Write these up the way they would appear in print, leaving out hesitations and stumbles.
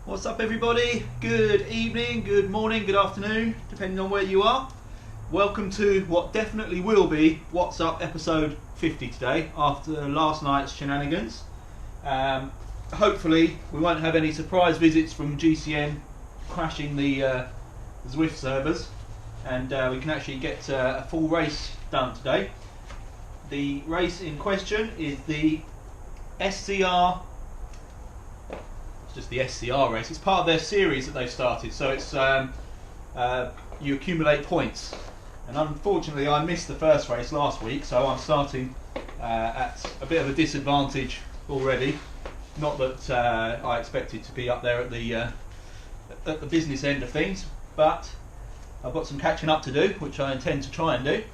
What's up everybody? Good evening, good morning, good afternoon, depending on where you are. Welcome to what definitely will be What's Up episode 50 today, after last night's shenanigans. Hopefully we won't have any surprise visits from GCN crashing the Zwift servers, and we can actually get a full race done today. The race in question is the SZR. It's just the SZR race. It's part of their series that they've started, so it's you accumulate points. And unfortunately, I missed the first race last week, so I'm starting at a bit of a disadvantage already. Not that I expected to be up there at the business end of things, but I've got some catching up to do, which I intend to try and do.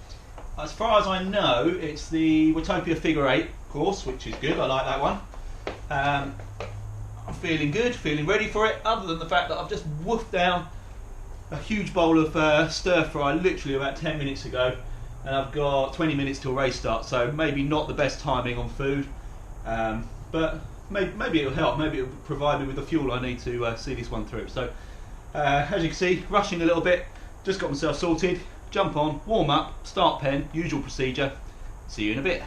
As far as I know, it's the Watopia figure 8 course, which is good. I like that one. I'm feeling good, feeling ready for it, other than the fact that I've just woofed down a huge bowl of stir fry literally about 10 minutes ago, and I've got 20 minutes till race start, so maybe not the best timing on food, but maybe it'll help. Maybe it'll provide me with the fuel I need to see this one through. So as you can see, rushing a little bit, just got myself sorted, jump on, warm up, start pen, usual procedure. See you in a bit.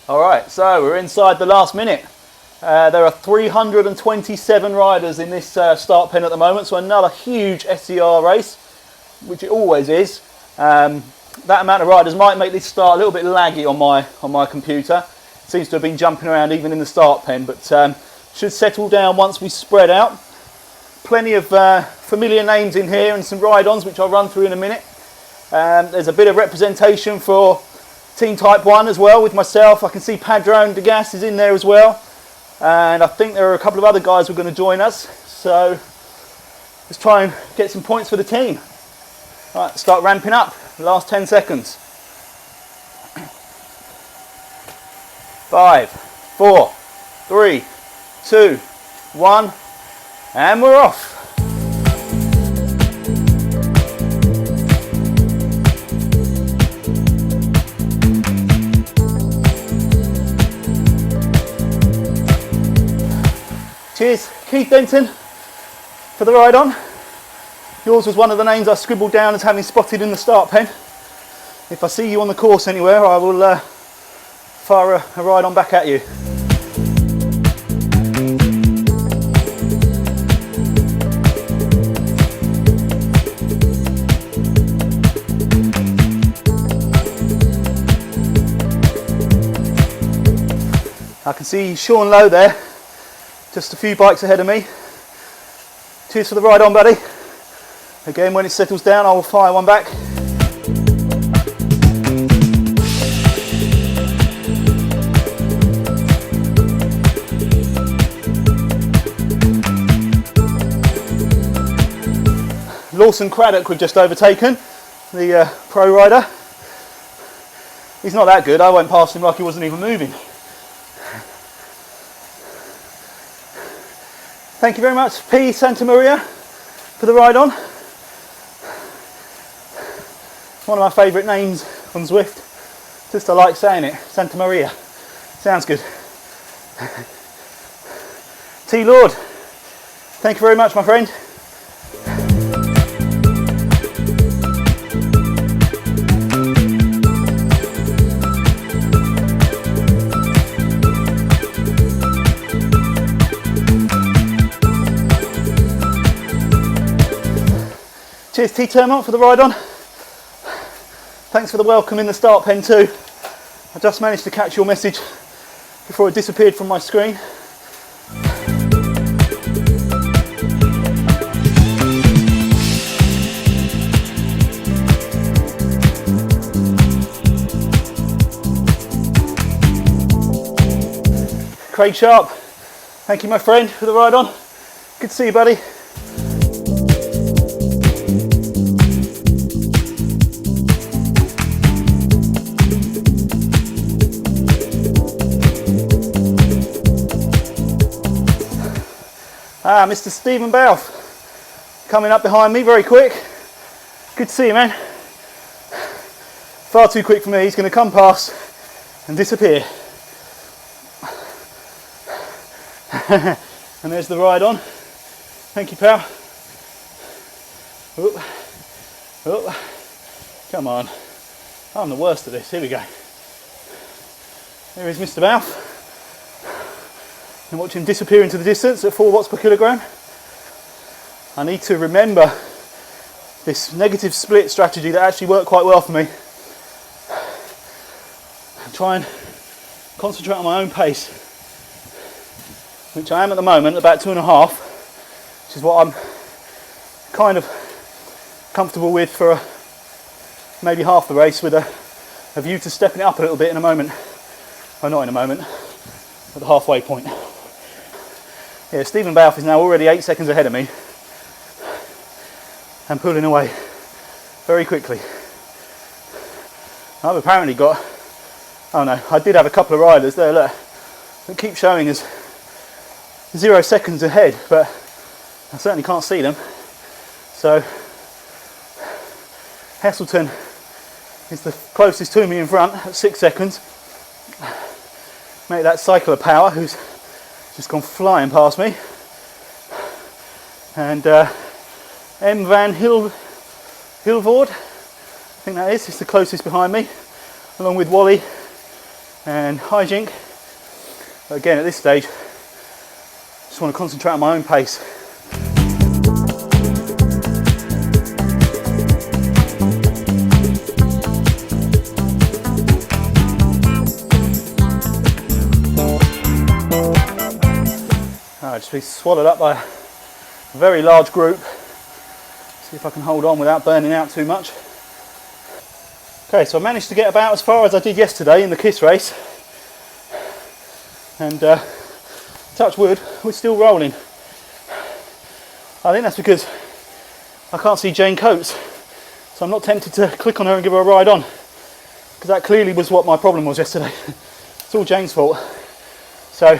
Alright, so we're inside the last minute. There are 327 riders in this start pen at the moment, so another huge SZR race, which it always is. That amount of riders might make this start a little bit laggy on my computer. Seems to have been jumping around even in the start pen, but should settle down once we spread out. Plenty of familiar names in here and some ride-ons, which I'll run through in a minute. There's a bit of representation for Team Type 1 as well with myself. I can see Padron Degas is in there as well. And I think there are a couple of other guys who are going to join us, so let's try and get some points for the team. Right, start ramping up, last 10 seconds. 5, 4, 3, 2, 1, and we're off. Cheers, Keith Denton, for the ride on. Yours was one of the names I scribbled down as having spotted in the start pen. If I see you on the course anywhere, I will fire a ride on back at you. I can see Sean Lowe there, just a few bikes ahead of me. Cheers for the ride on, buddy. Again, when it settles down, I will fire one back. Lawson Craddock we've just overtaken, the pro rider. He's not that good. I went past him like he wasn't even moving. Thank you very much, P. Santa Maria, for the ride on. One of my favourite names on Zwift. Just I like saying it, Santa Maria. Sounds good. T. Lord, thank you very much, my friend. Cheers T. Termont for the ride on. Thanks for the welcome in the start pen too. I just managed to catch your message before it disappeared from my screen. Craig Sharp, thank you my friend for the ride on. Good to see you, buddy. Mr. Stephen Balfe coming up behind me very quick. Good to see you, man. Far too quick for me. He's going to come past and disappear. And there's the ride on. Thank you, pal. Oop. Oop. Come on. I'm the worst at this. Here we go. There is Mr. Balfe. And watch him disappear into the distance at 4 watts per kilogram. I need to remember this negative split strategy that actually worked quite well for me. And try and concentrate on my own pace, which I am at the moment, about 2.5, which is what I'm kind of comfortable with for maybe half the race, with a view to stepping it up a little bit in a moment. Oh, not in a moment, at the halfway point. Yeah, Stephen Balfe is now already 8 seconds ahead of me and pulling away very quickly. I've apparently got, oh no, I did have a couple of riders there, look, that keep showing us 0 seconds ahead, but I certainly can't see them. So Heselton is the closest to me in front at 6 seconds. Mate, that cycler Power, who's just gone flying past me. And M. Van Hilvoord, I think that is the closest behind me, along with Wally and Hijink. But again, at this stage, just want to concentrate on my own pace. I'll just be swallowed up by a very large group. See if I can hold on without burning out too much. Okay, so I managed to get about as far as I did yesterday in the KISS race. And touch wood, we're still rolling. I think that's because I can't see Jane Coates, so I'm not tempted to click on her and give her a ride on, because that clearly was what my problem was yesterday. It's all Jane's fault. So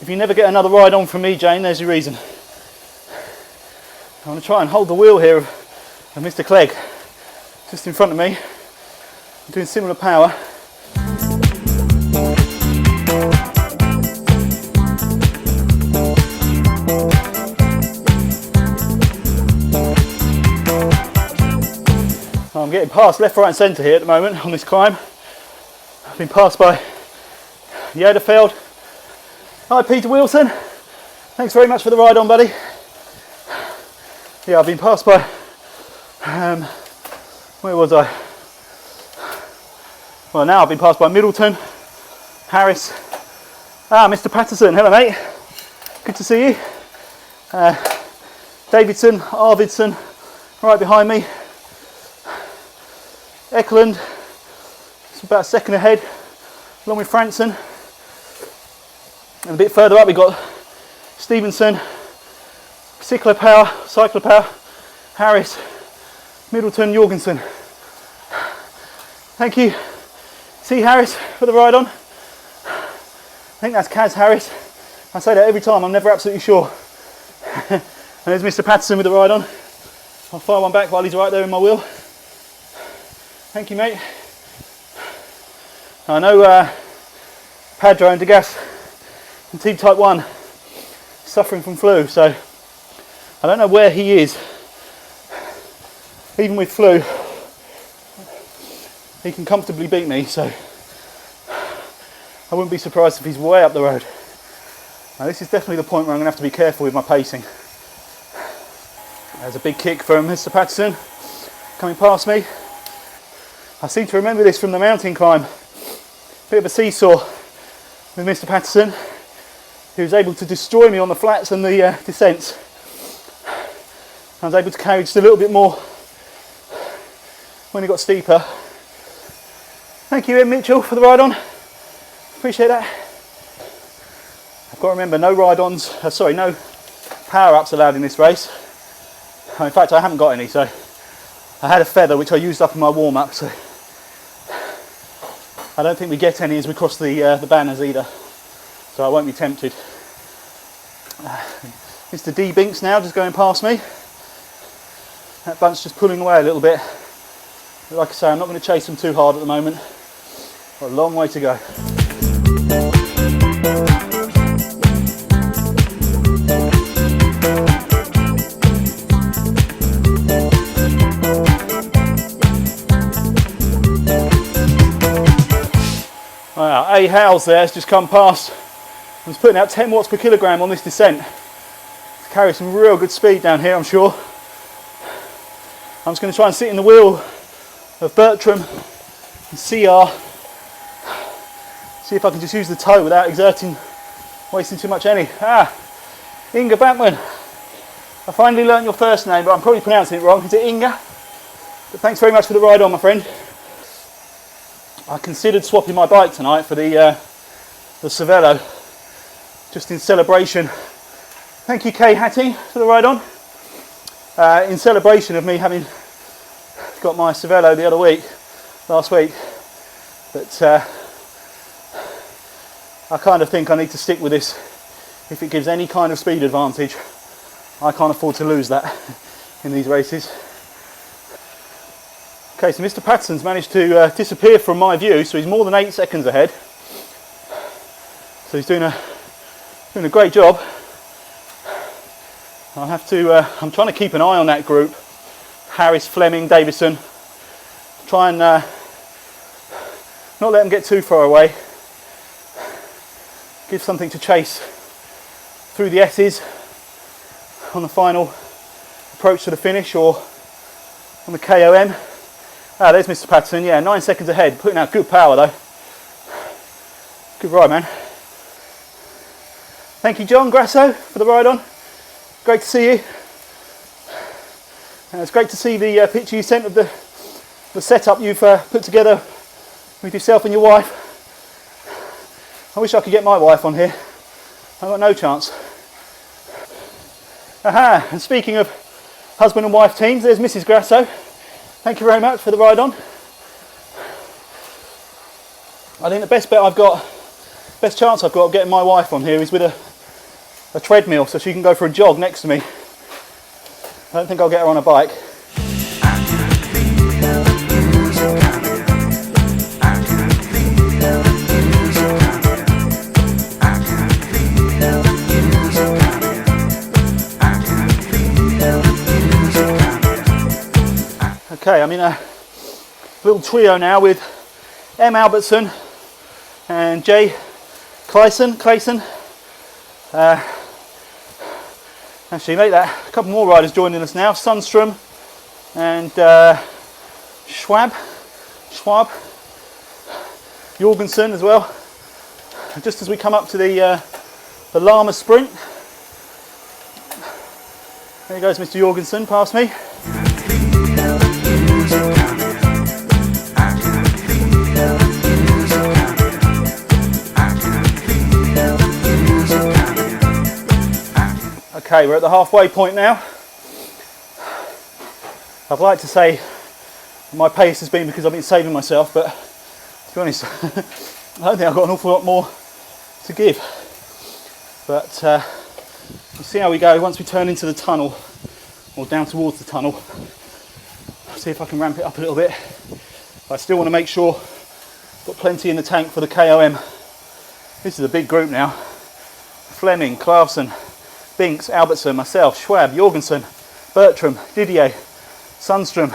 if you never get another ride on from me, Jane, there's your reason. I'm going to try and hold the wheel here of Mr. Clegg, just in front of me, doing similar power. I'm getting past left, right and centre here at the moment on this climb. I've been passed by Yederfeld. Hi Peter Wilson, thanks very much for the ride on, buddy. Yeah, I've been passed by, where was I? Well, now I've been passed by Middleton, Harris. Mr. Patterson, hello mate, good to see you. Davidson, Arvidsson, right behind me. Eklund, it's about a second ahead, along with Franson. And a bit further up we've got Stevenson, Cycler Power, Harris, Middleton, Jorgensen. Thank you, C. Harris, for the ride on. I think that's Kaz Harris. I say that every time, I'm never absolutely sure. And there's Mr. Patterson with the ride on. I'll fire one back while he's right there in my wheel. Thank you, mate. I know Padro and Degas from Team Type 1 suffering from flu, so I don't know where he is. Even with flu, he can comfortably beat me, so I wouldn't be surprised if he's way up the road. Now this is definitely the point where I'm going to have to be careful with my pacing. There's a big kick from Mr. Patterson coming past me. I seem to remember this from the mountain climb. Bit of a seesaw with Mr. Patterson. He was able to destroy me on the flats and the descents. I was able to carry just a little bit more when it got steeper. Thank you, Ed Mitchell, for the ride on. Appreciate that. I've got to remember, no ride-ons, no power-ups allowed in this race. In fact, I haven't got any, so I had a feather which I used up in my warm-up, so I don't think we get any as we cross the banners either, so I won't be tempted. Mr. D Binks now just going past me. That bunch just pulling away a little bit. But like I say, I'm not going to chase them too hard at the moment. Got a long way to go. Howes there has just come past and was putting out 10 watts per kilogram on this descent. Carry some real good speed down here, I'm sure. I'm just going to try and sit in the wheel of Bertram and CR. See if I can just use the toe without wasting too much energy. Inga Backman. I finally learned your first name, but I'm probably pronouncing it wrong. Is it Inga? But thanks very much for the ride on, my friend. I considered swapping my bike tonight for the Cervelo, just in celebration. Thank you, Kay Hattie, for the ride on. In celebration of me having got my Cervelo the other week, last week. But I kind of think I need to stick with this. If it gives any kind of speed advantage, I can't afford to lose that in these races. Okay, so Mr. Patterson's managed to disappear from my view, so he's more than 8 seconds ahead. So he's doing a great job. I'm trying to keep an eye on that group. Harris, Fleming, Davison. Try and not let them get too far away. Give something to chase through the S's on the final approach to the finish, or on the KOM. There's Mr. Patterson, yeah, 9 seconds ahead, putting out good power though. Good ride, man. Thank you, John Grasso, for the ride on. Great to see you. It's great to see the picture you sent of the setup you've put together with yourself and your wife. I wish I could get my wife on here. I've got no chance. And speaking of husband and wife teams, there's Mrs. Grasso. Thank you very much for the ride on. I think the best chance I've got of getting my wife on here is with a treadmill, so she can go for a jog next to me. I don't think I'll get her on a bike. Okay, I'm in a little trio now with M. Albertson and J. Clayson. Actually, mate, a couple more riders joining us now. Sundstrom and Schwab, Jorgensen as well. Just as we come up to the Lama sprint, there goes Mr. Jorgensen past me. Okay, we're at the halfway point now. I'd like to say my pace has been because I've been saving myself, but to be honest, I don't think I've got an awful lot more to give. But we'll see how we go once we turn into the tunnel, or down towards the tunnel. See if I can ramp it up a little bit. I still want to make sure I've got plenty in the tank for the KOM. This is a big group now. Fleming, Clarkson, Binks, Albertson, myself, Schwab, Jorgensen, Bertram, Didier, Sundstrom,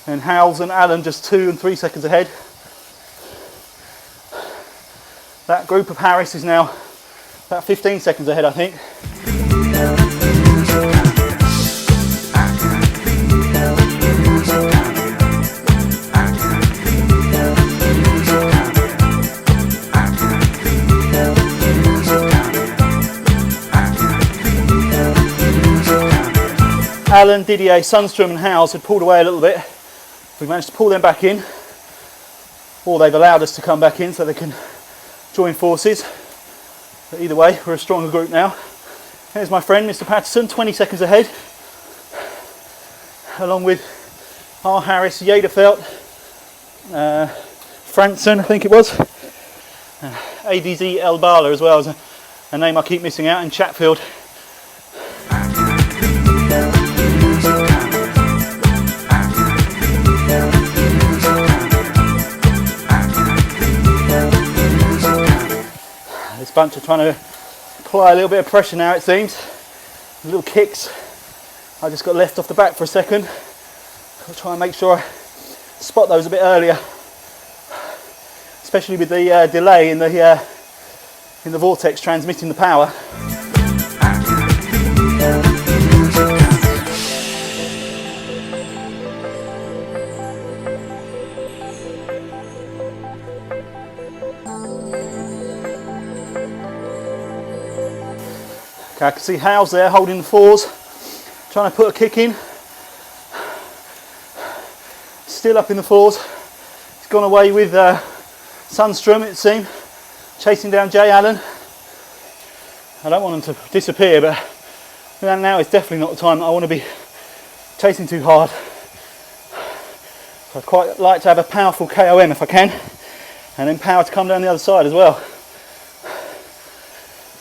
and Howes and Allen just 2 and 3 seconds ahead. That group of Harris is now about 15 seconds ahead, I think. Allen, Didier, Sundstrom and Howes had pulled away a little bit. We managed to pull them back in, or they've allowed us to come back in so they can join forces. But either way, we're a stronger group now. Here's my friend Mr. Patterson, 20 seconds ahead, along with R. Harris, Yaderfelt, Franson, I think it was, ADZ El Bala as well, as a name I keep missing out, and Chatfield. This bunch are trying to apply a little bit of pressure now, it seems. Little kicks. I just got left off the back for a second. I'll try and make sure I spot those a bit earlier. especially with the delay in the vortex transmitting the power. Okay, I can see Hal's there holding the fours, trying to put a kick in. Still up in the fours. He's gone away with Sundstrom, it seems, chasing down Jay Allen. I don't want him to disappear, but now is definitely not the time that I want to be chasing too hard. So I'd quite like to have a powerful KOM if I can, and then power to come down the other side as well.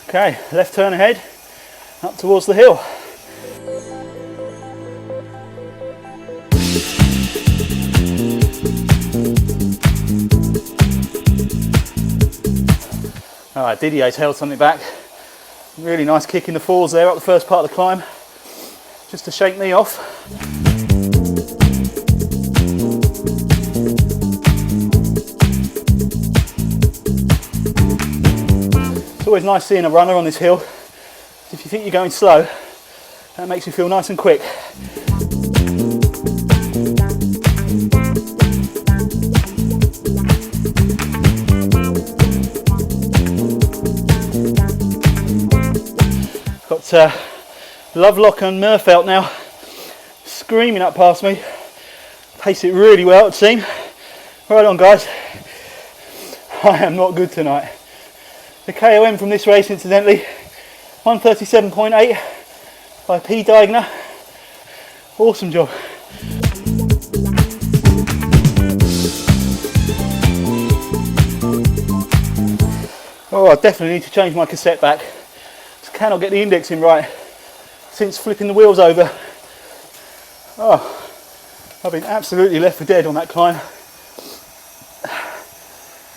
Okay, left turn ahead, up towards the hill. Alright, Didier's held something back. Really nice kick in the fours there up the first part of the climb, just to shake me off. It's always nice seeing a runner on this hill. If you think you're going slow, that makes you feel nice and quick. Got Lovelock and Murfelt now screaming up past me. Pace it really well, it seems. Right on, guys. I am not good tonight. The KOM from this race, incidentally, 137.8 by P. Diagner. Awesome job. Oh, I definitely need to change my cassette back. Just cannot get the indexing right since flipping the wheels over. Oh, I've been absolutely left for dead on that climb.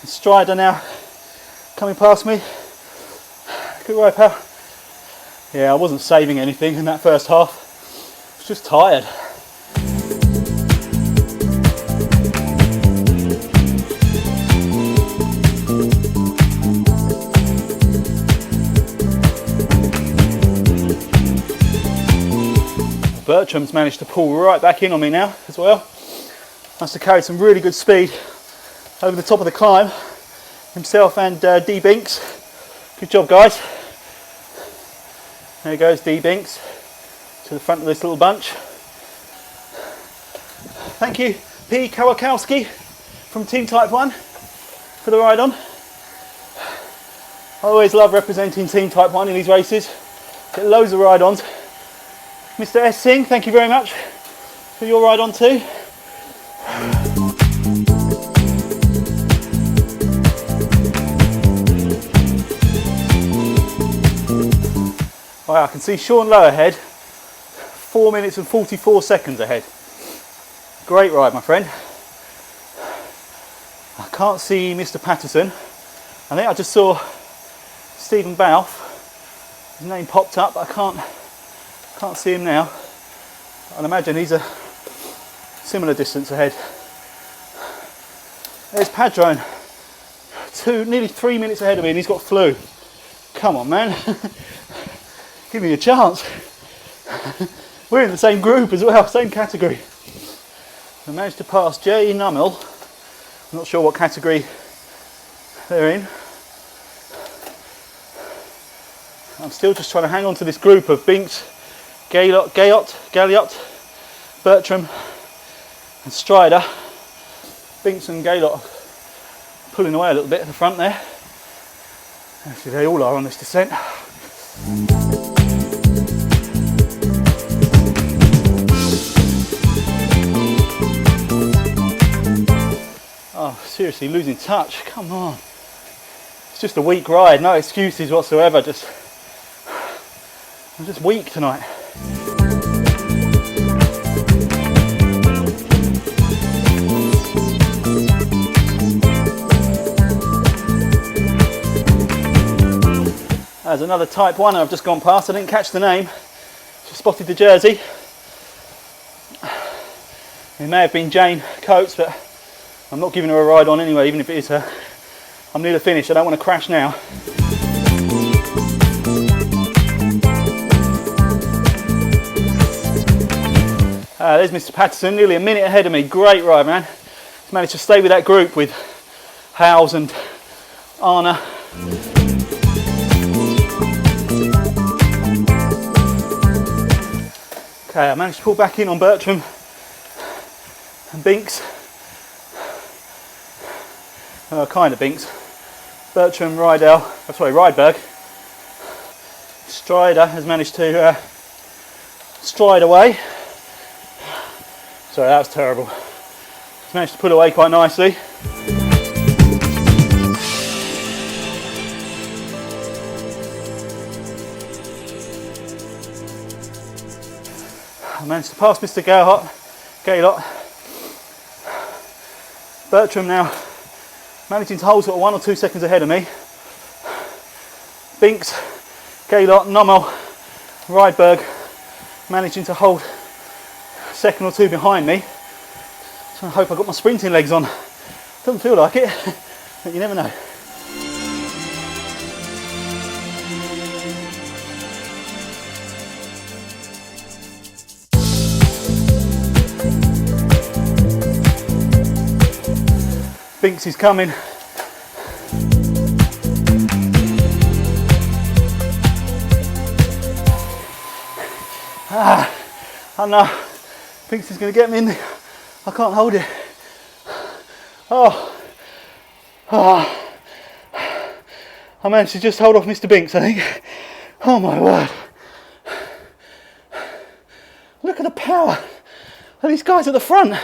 Strider now coming past me. Good ride, pal. Yeah, I wasn't saving anything in that first half. I was just tired. Bertram's managed to pull right back in on me now as well. Must have carried some really good speed over the top of the climb, himself and D Binks. Good job, guys. There goes D Binks to the front of this little bunch. Thank you, P. Kawakowski from Team Type 1 for the ride on. I always love representing Team Type 1 in these races. Get loads of ride ons. Mr. S. Singh, thank you very much for your ride on too. Right, I can see Sean Lowe ahead, 4 minutes and 44 seconds ahead. Great ride, my friend. I can't see Mr. Patterson. I think I just saw Stephen Balfe. His name popped up, but I can't see him now. I'd imagine he's a similar distance ahead. There's Padrone, nearly 3 minutes ahead of me, and he's got flu. Come on, man. Give me a chance. We're in the same group as well, same category. I managed to pass Jay Nummel. I'm not sure what category they're in. I'm still just trying to hang on to this group of Binks, Galliot, Bertram and Strider. Binks and Galliot pulling away a little bit at the front there. Actually, they all are on this descent. Oh, seriously, losing touch, come on. It's just a weak ride, no excuses whatsoever, I'm just weak tonight. There's another Type 1 I've just gone past, I didn't catch the name, just spotted the jersey. It may have been Jane Coates, but I'm not giving her a ride on anyway, even if it is her. I'm near the finish. I don't want to crash now. There's Mr. Patterson, nearly a minute ahead of me. Great ride, man. He's managed to stay with that group with Howes and Anna. Okay, I managed to pull back in on Bertram and Binks. Kind of Binks. Bertram, Rydberg. Strider has managed to stride away. Sorry, that was terrible. He's managed to pull away quite nicely. I managed to pass Mr. Gaylott. Bertram now managing to hold sort of 1 or 2 seconds ahead of me. Binks, Gaylott, Nommel, Rydberg managing to hold a second or two behind me. So I hope I've got my sprinting legs on. Doesn't feel like it, but you never know. Binks is coming. I know. Binks is going to get me in there. I can't hold it. Oh. I managed to just hold off Mr. Binks, I think. Oh my word. Look at the power of these guys at the front.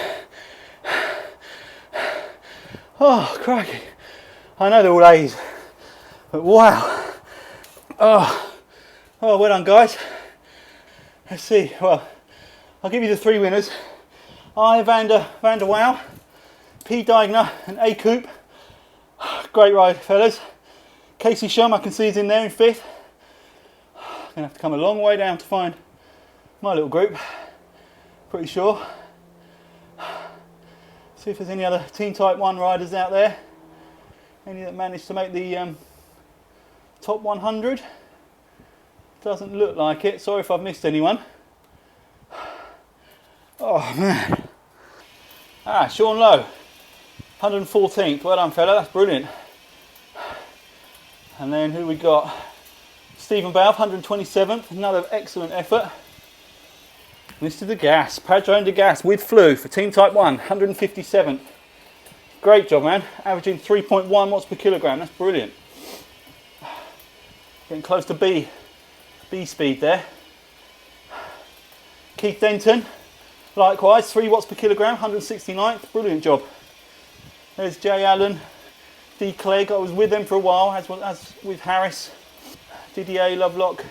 Oh, crikey. I know they're all A's, but wow. Oh, well done, guys. Let's see. Well, I'll give you the 3 winners. I, Van der Waal, P. Deigner and A. Coop. Great ride, fellas. Casey Shum, I can see, is in there in 5th. I'm going to have to come a long way down to find my little group. Pretty sure. See if there's any other Team Type 1 riders out there. Any that managed to make the top 100. Doesn't look like it. Sorry if I've missed anyone. Oh man. Sean Lowe, 114th. Well done, fella. That's brilliant. And then who we got? Stephen Balfe, 127th. Another excellent effort. Mr. De Gas, Padron De Gas with Flu for Team Type 1, 157th. Great job, man. Averaging 3.1 watts per kilogram. That's brilliant. Getting close to B speed there. Keith Denton, likewise, 3 watts per kilogram, 169th. Brilliant job. There's Jay Allen, D. Clegg. I was with them for a while, as with Harris. Didier Lovelock.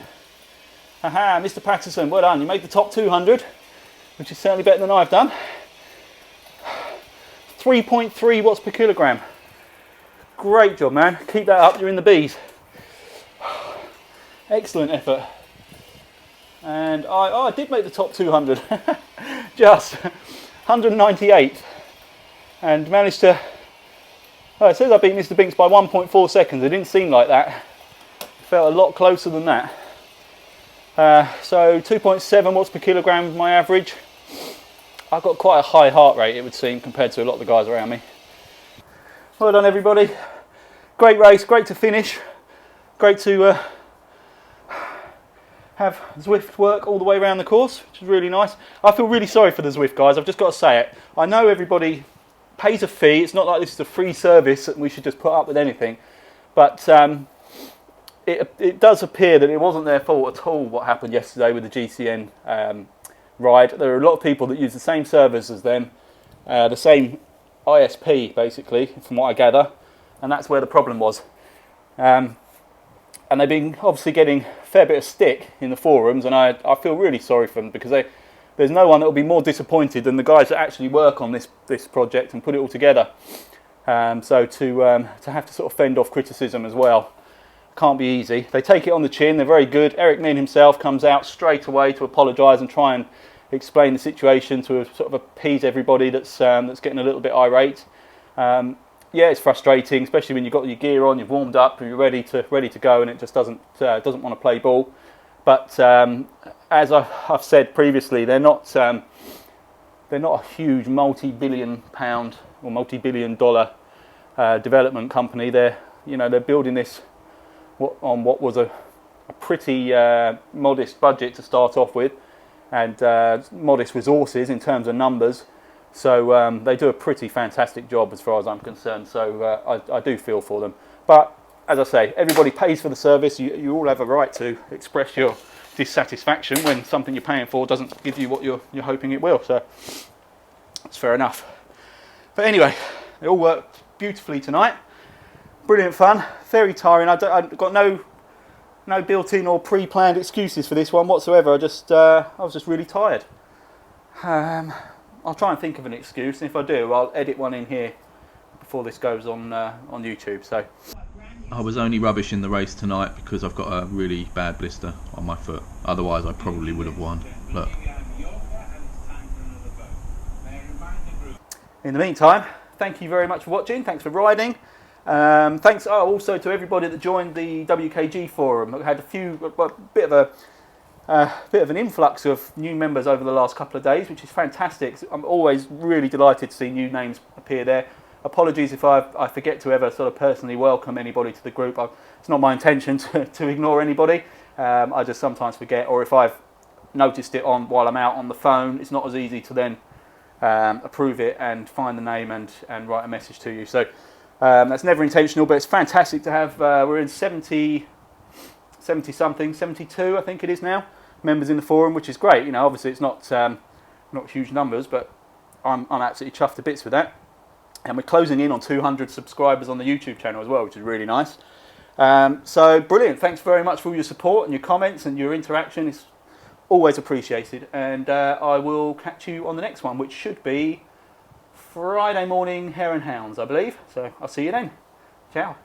Aha, Mr. Patterson, well done. You made the top 200, which is certainly better than I've done. 3.3 watts per kilogram. Great job, man. Keep that up, you're in the B's. Excellent effort. And I did make the top 200. Just 198th. And managed to... Oh, it says I beat Mr. Binks by 1.4 seconds. It didn't seem like that. It felt a lot closer than that. So 2.7 watts per kilogram my average. I've got quite a high heart rate, it would seem, compared to a lot of the guys around me. Well done, everybody. Great race, great to finish. Great to have Zwift work all the way around the course, which is really nice. I feel really sorry for the Zwift guys, I've just got to say it. I know everybody pays a fee, it's not like this is a free service and we should just put up with anything. But it does appear that it wasn't their fault at all what happened yesterday with the GCN ride. There are a lot of people that use the same servers as them, the same ISP basically, from what I gather, and that's where the problem was. And they've been obviously getting a fair bit of stick in the forums, and I feel really sorry for them, because there's no one that will be more disappointed than the guys that actually work on this project and put it all together. So to have to sort of fend off criticism as well can't be easy. They take it on the chin, they're very good. Eric Min himself comes out straight away to apologise and try and explain the situation to sort of appease everybody that's getting a little bit irate. yeah, it's frustrating, especially when you've got your gear on, you've warmed up, and you're ready to go, and it just doesn't want to play ball. But as I've said previously, they're not a huge multi-billion pound or multi-billion dollar development company. They're building this on what was a pretty modest budget to start off with, and modest resources in terms of numbers. So they do a pretty fantastic job as far as I'm concerned. So I do feel for them. But as I say, everybody pays for the service. You all have a right to express your dissatisfaction when something you're paying for doesn't give you what you're hoping it will. So that's fair enough. But anyway, it all worked beautifully tonight. Brilliant fun. Very tiring. I've got no built-in or pre-planned excuses for this one whatsoever. I was just really tired. I'll try and think of an excuse, and if I do, I'll edit one in here before this goes on YouTube. So I was only rubbish in the race tonight because I've got a really bad blister on my foot. Otherwise, I probably would have won. Look. In the meantime, thank you very much for watching. Thanks for riding. Thanks also to everybody that joined the WKG forum. I had a bit of an influx of new members over the last couple of days, which is fantastic. I'm always really delighted to see new names appear there. Apologies if I forget to ever sort of personally welcome anybody to the group. It's not my intention to ignore anybody. I just sometimes forget, or if I've noticed it while I'm out on the phone, it's not as easy to then approve it and find the name and write a message to you. So that's never intentional, but it's fantastic to have. We're in 70 something, 72 I think it is now, members in the forum, which is great. Obviously it's not huge numbers, but I'm absolutely chuffed to bits with that. And we're closing in on 200 subscribers on the YouTube channel as well, which is really nice. So brilliant. Thanks very much for all your support and your comments and your interaction. It's always appreciated. And I will catch you on the next one, which should be Friday morning, Hare and Hounds, I believe. So I'll see you then. Ciao.